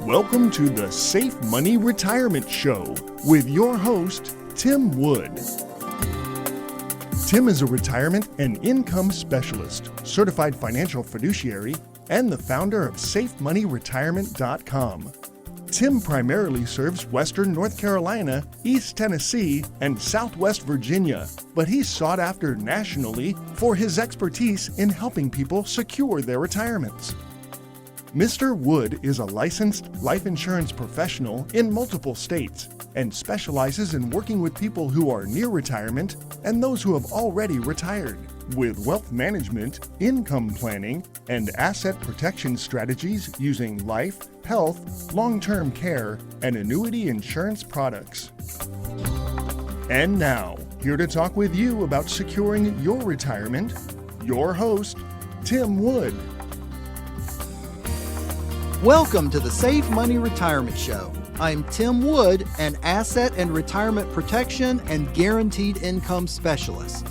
Welcome to the Safe Money Retirement Show with your host, Tim Wood. Tim is a retirement and income specialist, certified financial fiduciary, and the founder of SafeMoneyRetirement.com. Tim primarily serves Western North Carolina, East Tennessee, and Southwest Virginia, but he's sought after nationally for his expertise in helping people secure their retirements. Mr. Wood is a licensed life insurance professional in multiple states and specializes in working with people who are near retirement and those who have already retired with wealth management, income planning, and asset protection strategies using life, health, long-term care, and annuity insurance products. And now, here to talk with you about securing your retirement, your host, Tim Wood. Welcome to the Safe Money Retirement Show. I'm Tim Wood, an asset and retirement protection and guaranteed income specialist.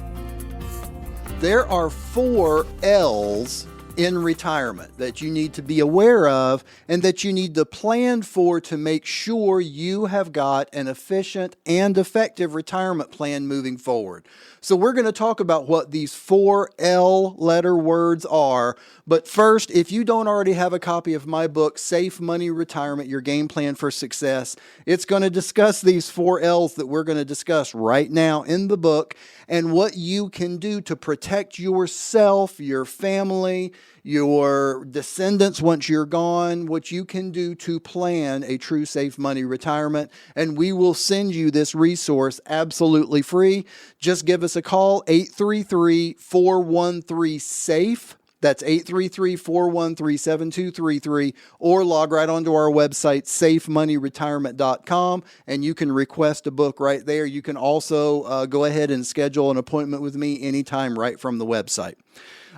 There are 4 L's in retirement that you need to be aware of and that you need to plan for to make sure you have got an efficient and effective retirement plan moving forward. So we're going to talk about what these 4 L letter words are. But first, if you don't already have a copy of my book, Safe Money Retirement, Your Game Plan for Success, it's going to discuss these 4 L's that we're going to discuss right now in the book and what you can do to protect yourself, your family, your descendants once you're gone, what you can do to plan a true safe money retirement. And we will send you this resource absolutely free. Just give us a call, 833-413-SAFE. That's 833-413-7233, or log right onto our website, SafeMoneyRetirement.com, and you can request a book right there. You can also go ahead and schedule an appointment with me anytime right from the website.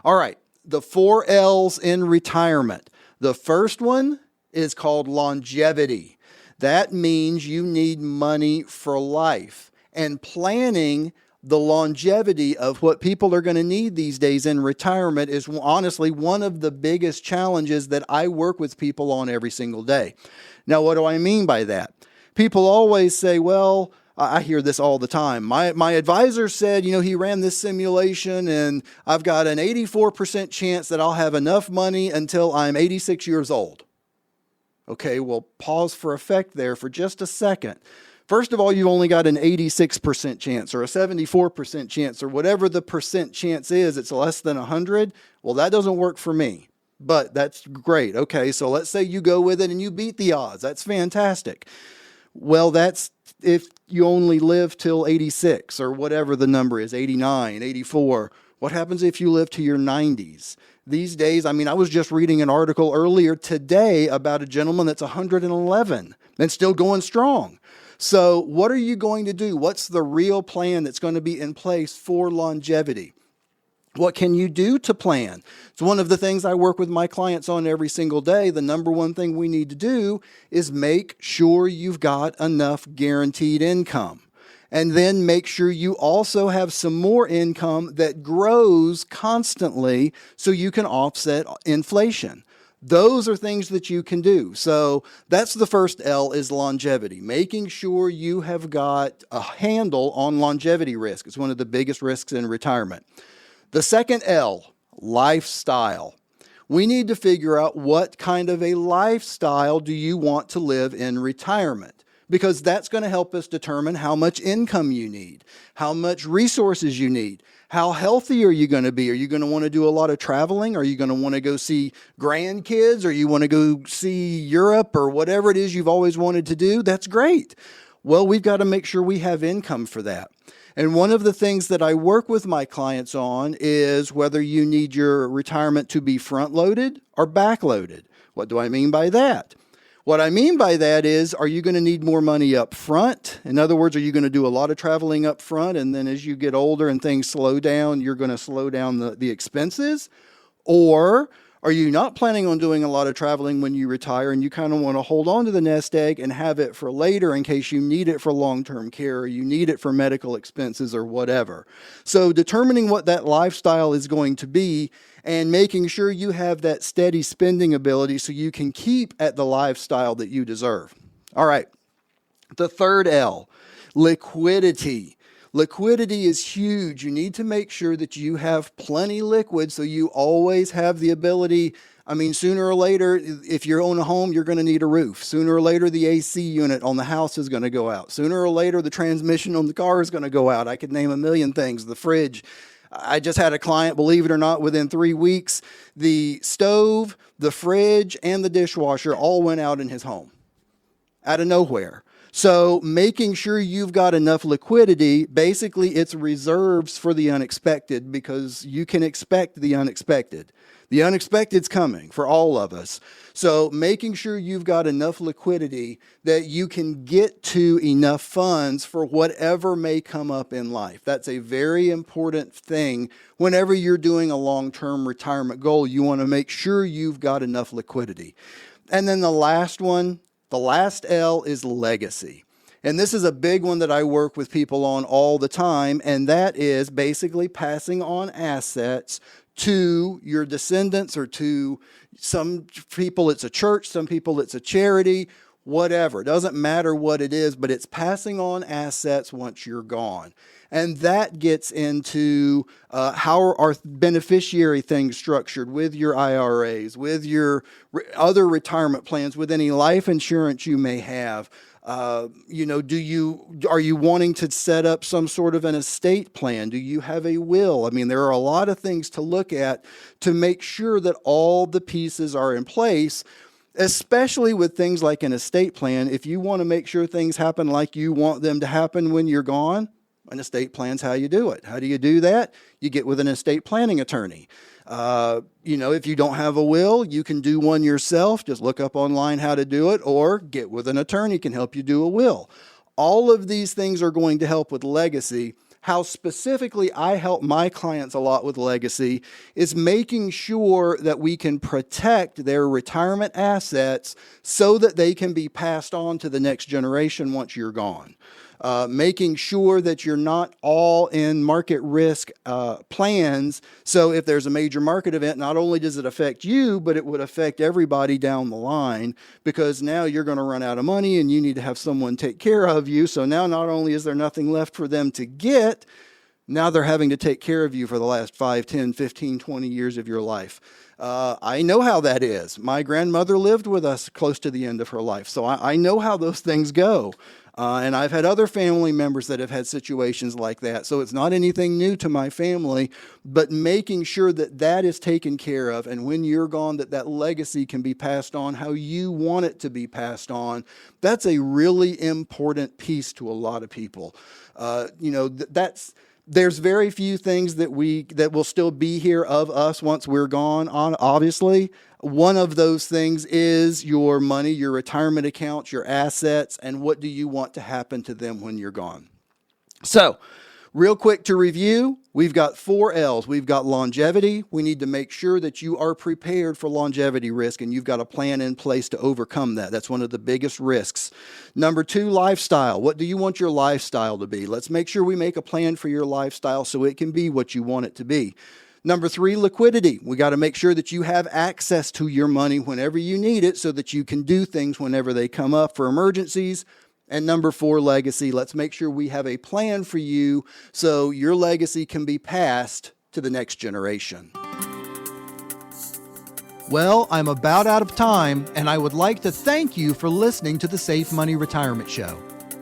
All right, the 4 L's in retirement. The first one is called longevity. That means you need money for life, and planning the longevity of what people are going to need these days in retirement is honestly one of the biggest challenges that I work with people on every single day. Now, what do I mean by that? People always say, well, I hear this all the time. My advisor said, he ran this simulation and I've got an 84% chance that I'll have enough money until I'm 86 years old. Okay, well, pause for effect there for just a second. First of all, you've only got an 86% chance or a 74% chance or whatever the percent chance is. It's less than 100. Well, that doesn't work for me, but that's great. Okay, so let's say you go with it and you beat the odds. That's fantastic. Well, that's if you only live till 86 or whatever the number is, 89, 84. What happens if you live to your 90s? These days, I was just reading an article earlier today about a gentleman that's 111 and still going strong. So what are you going to do? What's the real plan that's going to be in place for longevity? What can you do to plan? It's one of the things I work with my clients on every single day. The number one thing we need to do is make sure you've got enough guaranteed income. And then make sure you also have some more income that grows constantly so you can offset inflation. Those are things that you can do. So that's the first L, is longevity, making sure you have got a handle on longevity risk. It's one of the biggest risks in retirement. The second L, lifestyle. We need to figure out what kind of a lifestyle do you want to live in retirement, because that's going to help us determine how much income you need, how much resources you need. How healthy are you going to be? Are you going to want to do a lot of traveling? Are you going to want to go see grandkids? Or you want to go see Europe or whatever it is you've always wanted to do? That's great. Well, we've got to make sure we have income for that. And one of the things that I work with my clients on is whether you need your retirement to be front-loaded or back-loaded. What do I mean by that? What I mean by that is, are you going to need more money up front? In other words, are you going to do a lot of traveling up front, and then as you get older and things slow down, you're going to slow down the expenses? Or Are you not planning on doing a lot of traveling when you retire and you kind of want to hold on to the nest egg and have it for later in case you need it for long-term care or you need it for medical expenses or whatever? So determining what that lifestyle is going to be and making sure you have that steady spending ability so you can keep at the lifestyle that you deserve. All right. The third L, liquidity. Liquidity is huge. You need to make sure that you have plenty liquid so you always have the ability. I mean, sooner or later, if you own a home, you're going to need a roof. Sooner or later, the AC unit on the house is going to go out. Sooner or later, the transmission on the car is going to go out. I could name a million things. The fridge. I just had a client, believe it or not, within 3 weeks, the stove, the fridge, and the dishwasher all went out in his home out of nowhere. So making sure you've got enough liquidity, basically it's reserves for the unexpected because you can expect the unexpected. The unexpected's coming for all of us. So making sure you've got enough liquidity that you can get to enough funds for whatever may come up in life. That's a very important thing. Whenever you're doing a long-term retirement goal, you want to make sure you've got enough liquidity. And then the last one, the last L is legacy. And this is a big one that I work with people on all the time, and that is basically passing on assets to your descendants or to some people it's a church, some people it's a charity, whatever. It doesn't matter what it is, but it's passing on assets once you're gone. And that gets into how are beneficiary things structured with your IRAs, with your other retirement plans, with any life insurance you may have. Are you wanting to set up some sort of an estate plan? Do you have a will? I mean, there are a lot of things to look at to make sure that all the pieces are in place, especially with things like an estate plan. If you want to make sure things happen like you want them to happen when you're gone, an estate plan's how you do it. How do you do that? You get with an estate planning attorney. If you don't have a will, you can do one yourself. Just look up online how to do it, or get with an attorney can help you do a will. All of these things are going to help with legacy. How specifically I help my clients a lot with legacy is making sure that we can protect their retirement assets so that they can be passed on to the next generation once you're gone. Making sure that you're not all in market risk plans. So if there's a major market event, not only does it affect you, but it would affect everybody down the line, because now you're going to run out of money and you need to have someone take care of you. So now not only is there nothing left for them to get, now they're having to take care of you for the last 5, 10, 15, 20 years of your life. I know how that is. My grandmother lived with us close to the end of her life, so I know how those things go. And I've had other family members that have had situations like that. So it's not anything new to my family, but making sure that that is taken care of. And when you're gone, that legacy can be passed on how you want it to be passed on. That's a really important piece to a lot of people. There's very few things that will still be here of us once we're gone on, obviously. One of those things is your money, your retirement accounts, your assets, and what do you want to happen to them when you're gone. So, real quick to review, we've got 4 L's. We've got longevity. We need to make sure that you are prepared for longevity risk and you've got a plan in place to overcome that. That's one of the biggest risks. Number 2, lifestyle. What do you want your lifestyle to be? Let's make sure we make a plan for your lifestyle so it can be what you want it to be. Number 3, liquidity. We got to make sure that you have access to your money whenever you need it so that you can do things whenever they come up for emergencies. And number 4, legacy. Let's make sure we have a plan for you so your legacy can be passed to the next generation. Well, I'm about out of time, and I would like to thank you for listening to the Safe Money Retirement Show.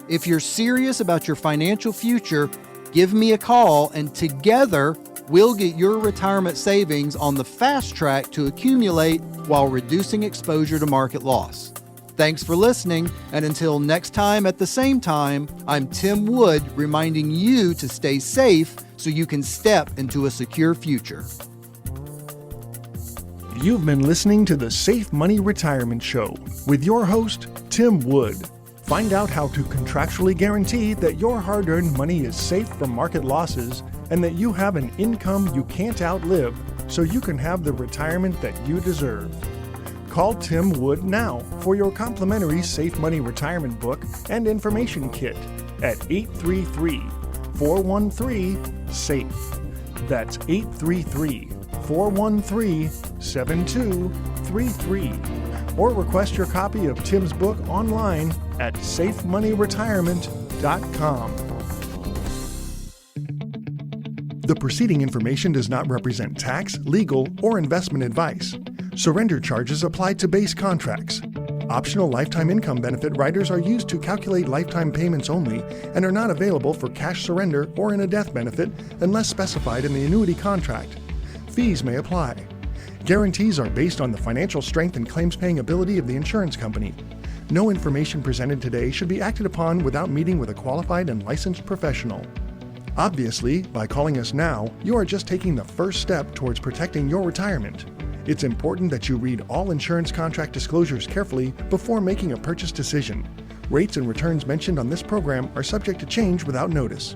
If you're serious about your financial future, give me a call, and together we'll get your retirement savings on the fast track to accumulate while reducing exposure to market loss. Thanks for listening, and until next time at the same time, I'm Tim Wood reminding you to stay safe so you can step into a secure future. You've been listening to the Safe Money Retirement Show with your host, Tim Wood. Find out how to contractually guarantee that your hard-earned money is safe from market losses and that you have an income you can't outlive so you can have the retirement that you deserve. Call Tim Wood now for your complimentary Safe Money Retirement Book and Information Kit at 833-413-SAFE. That's 833-413-7233. Or request your copy of Tim's book online at safemoneyretirement.com. The preceding information does not represent tax, legal, or investment advice. Surrender charges apply to base contracts. Optional lifetime income benefit riders are used to calculate lifetime payments only and are not available for cash surrender or in a death benefit unless specified in the annuity contract. Fees may apply. Guarantees are based on the financial strength and claims-paying ability of the insurance company. No information presented today should be acted upon without meeting with a qualified and licensed professional. Obviously, by calling us now, you are just taking the first step towards protecting your retirement. It's important that you read all insurance contract disclosures carefully before making a purchase decision. Rates and returns mentioned on this program are subject to change without notice.